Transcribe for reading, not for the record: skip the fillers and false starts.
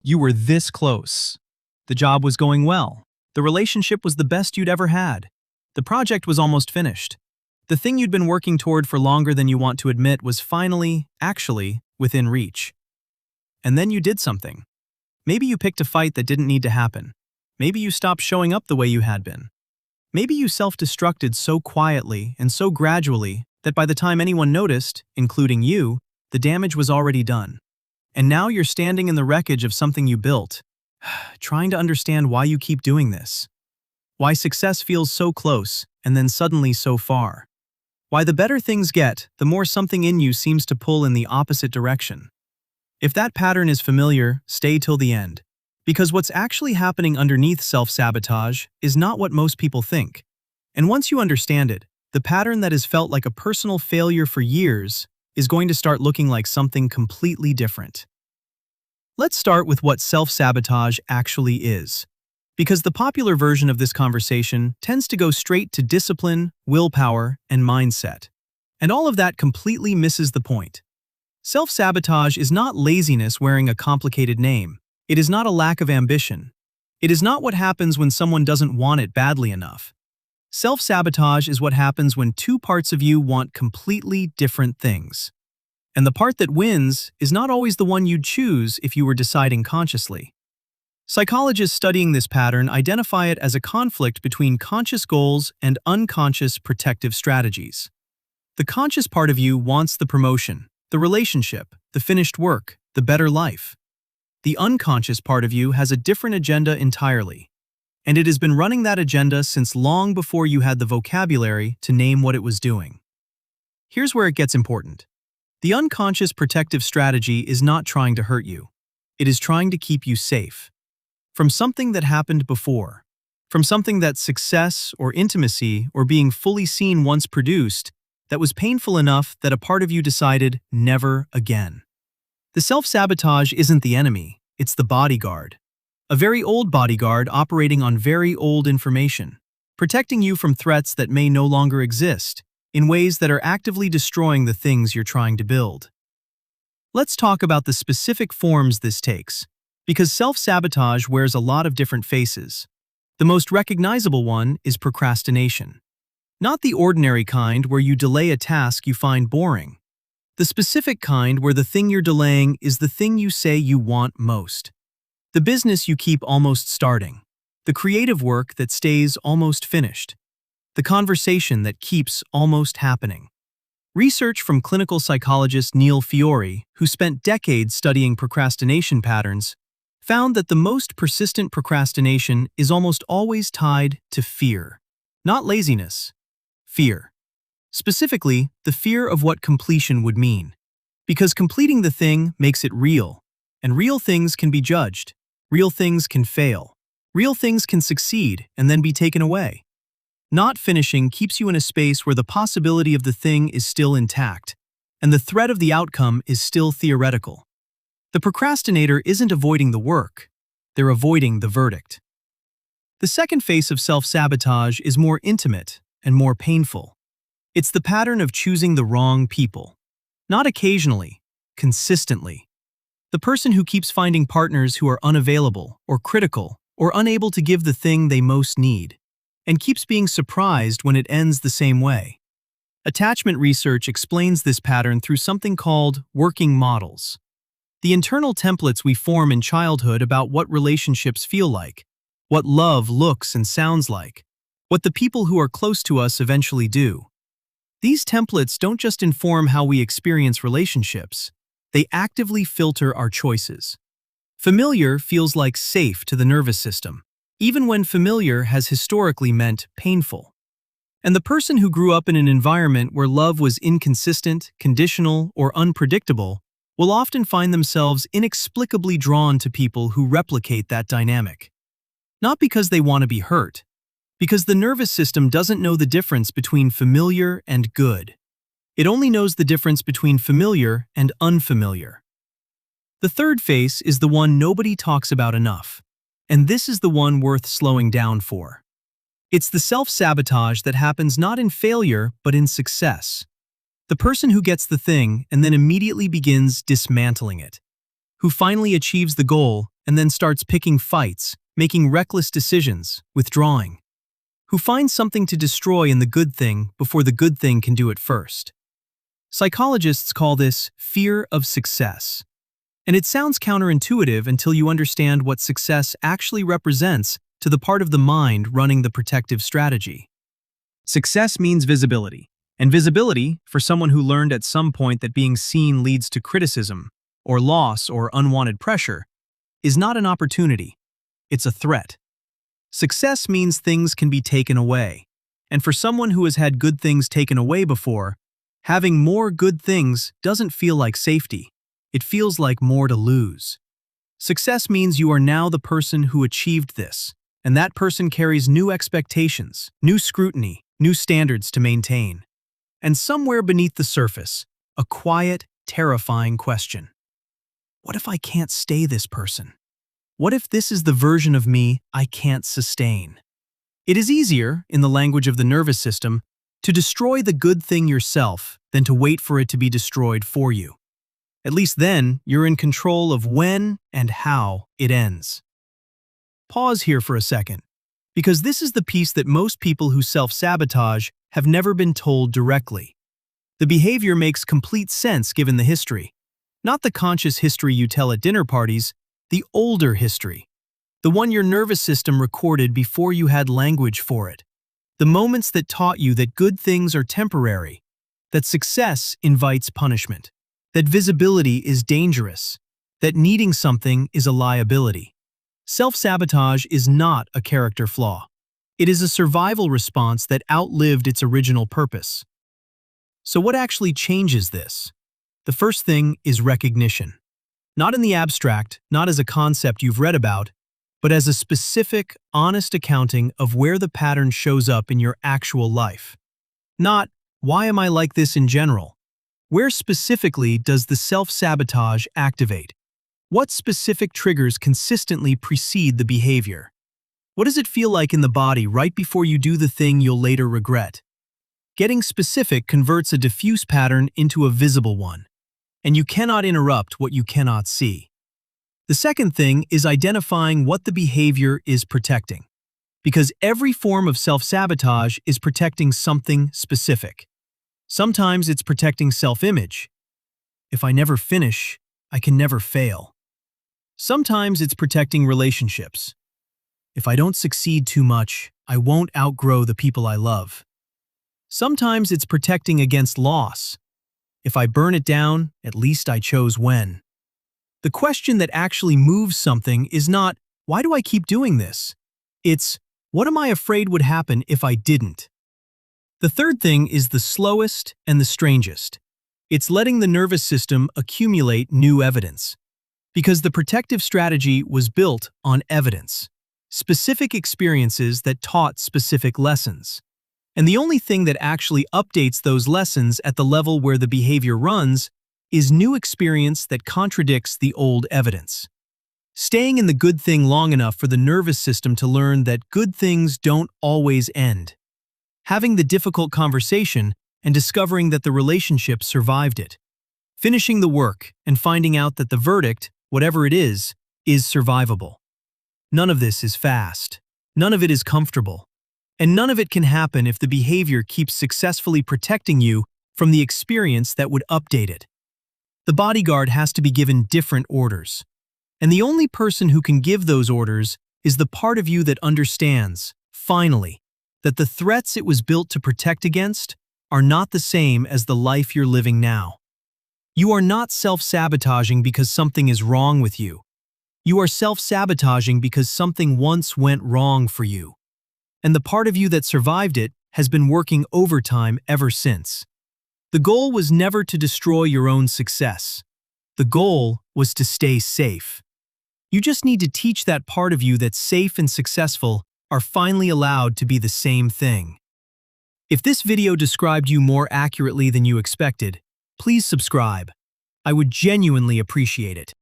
You were this close. The job was going well. The relationship was the best you'd ever had. The project was almost finished. The thing you'd been working toward for longer than you want to admit was finally, actually, within reach. And then you did something. Maybe you picked a fight that didn't need to happen. Maybe you stopped showing up the way you had been. Maybe you self-destructed so quietly and so gradually that by the time anyone noticed, including you, the damage was already done. And now you're standing in the wreckage of something you built, trying to understand why you keep doing this. Why success feels so close and then suddenly so far. Why the better things get, the more something in you seems to pull in the opposite direction. If that pattern is familiar, stay till the end. Because what's actually happening underneath self-sabotage is not what most people think. And once you understand it, the pattern that has felt like a personal failure for years is going to start looking like something completely different. Let's start with what self-sabotage actually is. Because the popular version of this conversation tends to go straight to discipline, willpower, and mindset. And all of that completely misses the point. Self-sabotage is not laziness wearing a complicated name. It is not a lack of ambition. It is not what happens when someone doesn't want it badly enough. Self-sabotage is what happens when two parts of you want completely different things. And the part that wins is not always the one you'd choose if you were deciding consciously. Psychologists studying this pattern identify it as a conflict between conscious goals and unconscious protective strategies. The conscious part of you wants the promotion, the relationship, the finished work, the better life. The unconscious part of you has a different agenda entirely. And it has been running that agenda since long before you had the vocabulary to name what it was doing. Here's where it gets important. The unconscious protective strategy is not trying to hurt you. It is trying to keep you safe. From something that happened before. From something that success or intimacy or being fully seen once produced that was painful enough that a part of you decided never again. The self-sabotage isn't the enemy, it's the bodyguard. A very old bodyguard operating on very old information, protecting you from threats that may no longer exist, in ways that are actively destroying the things you're trying to build. Let's talk about the specific forms this takes, because self-sabotage wears a lot of different faces. The most recognizable one is procrastination. Not the ordinary kind where you delay a task you find boring. The specific kind where the thing you're delaying is the thing you say you want most. The business you keep almost starting. The creative work that stays almost finished. The conversation that keeps almost happening. Research from clinical psychologist Neil Fiore, who spent decades studying procrastination patterns, found that the most persistent procrastination is almost always tied to fear. Not laziness. Fear. Specifically, the fear of what completion would mean. Because completing the thing makes it real. And real things can be judged. Real things can fail. Real things can succeed and then be taken away. Not finishing keeps you in a space where the possibility of the thing is still intact, and the threat of the outcome is still theoretical. The procrastinator isn't avoiding the work. They're avoiding the verdict. The second face of self-sabotage is more intimate and more painful. It's the pattern of choosing the wrong people. Not occasionally, consistently. The person who keeps finding partners who are unavailable or critical or unable to give the thing they most need, and keeps being surprised when it ends the same way. Attachment research explains this pattern through something called working models. The internal templates we form in childhood about what relationships feel like, what love looks and sounds like, what the people who are close to us eventually do. These templates don't just inform how we experience relationships, they actively filter our choices. Familiar feels like safe to the nervous system, even when familiar has historically meant painful. And the person who grew up in an environment where love was inconsistent, conditional, or unpredictable will often find themselves inexplicably drawn to people who replicate that dynamic. Not because they want to be hurt, because the nervous system doesn't know the difference between familiar and good. It only knows the difference between familiar and unfamiliar. The third face is the one nobody talks about enough, and this is the one worth slowing down for. It's the self-sabotage that happens not in failure but in success. The person who gets the thing and then immediately begins dismantling it. who finally achieves the goal and then starts picking fights, making reckless decisions, withdrawing, who finds something to destroy in the good thing before the good thing can do it first. Psychologists call this fear of success. And it sounds counterintuitive until you understand what success actually represents to the part of the mind running the protective strategy. Success means visibility, and visibility, for someone who learned at some point that being seen leads to criticism, or loss, or unwanted pressure, is not an opportunity, it's a threat. Success means things can be taken away, and for someone who has had good things taken away before, having more good things doesn't feel like safety. It feels like more to lose. Success means you are now the person who achieved this, and that person carries new expectations, new scrutiny, new standards to maintain. And somewhere beneath the surface, a quiet, terrifying question. What if I can't stay this person? What if this is the version of me I can't sustain? It is easier, in the language of the nervous system, to destroy the good thing yourself than to wait for it to be destroyed for you. At least then, you're in control of when and how it ends. Pause here for a second, because this is the piece that most people who self-sabotage have never been told directly. The behavior makes complete sense given the history. Not the conscious history you tell at dinner parties, the older history. The one your nervous system recorded before you had language for it. The moments that taught you that good things are temporary, that success invites punishment, that visibility is dangerous, that needing something is a liability. Self-sabotage is not a character flaw. It is a survival response that outlived its original purpose. So what actually changes this? The first thing is recognition. Not in the abstract, not as a concept you've read about, but as a specific, honest accounting of where the pattern shows up in your actual life. Not, why am I like this in general? Where specifically does the self-sabotage activate? What specific triggers consistently precede the behavior? What does it feel like in the body right before you do the thing you'll later regret? Getting specific converts a diffuse pattern into a visible one, and you cannot interrupt what you cannot see. The second thing is identifying what the behavior is protecting, because every form of self-sabotage is protecting something specific. Sometimes it's protecting self-image. If I never finish, I can never fail. Sometimes it's protecting relationships. If I don't succeed too much, I won't outgrow the people I love. Sometimes it's protecting against loss. If I burn it down, at least I chose when. The question that actually moves something is not, why do I keep doing this? It's, what am I afraid would happen if I didn't? The third thing is the slowest and the strangest. It's letting the nervous system accumulate new evidence. Because the protective strategy was built on evidence, specific experiences that taught specific lessons. And the only thing that actually updates those lessons at the level where the behavior runs is new experience that contradicts the old evidence. Staying in the good thing long enough for the nervous system to learn that good things don't always end. Having the difficult conversation and discovering that the relationship survived it. Finishing the work and finding out that the verdict, whatever it is survivable. None of this is fast. None of it is comfortable. And none of it can happen if the behavior keeps successfully protecting you from the experience that would update it. The bodyguard has to be given different orders. And the only person who can give those orders is the part of you that understands, finally, that the threats it was built to protect against are not the same as the life you're living now. You are not self-sabotaging because something is wrong with you. You are self-sabotaging because something once went wrong for you. And the part of you that survived it has been working overtime ever since. The goal was never to destroy your own success. The goal was to stay safe. You just need to teach that part of you that safe and successful are finally allowed to be the same thing. If this video described you more accurately than you expected, please subscribe. I would genuinely appreciate it.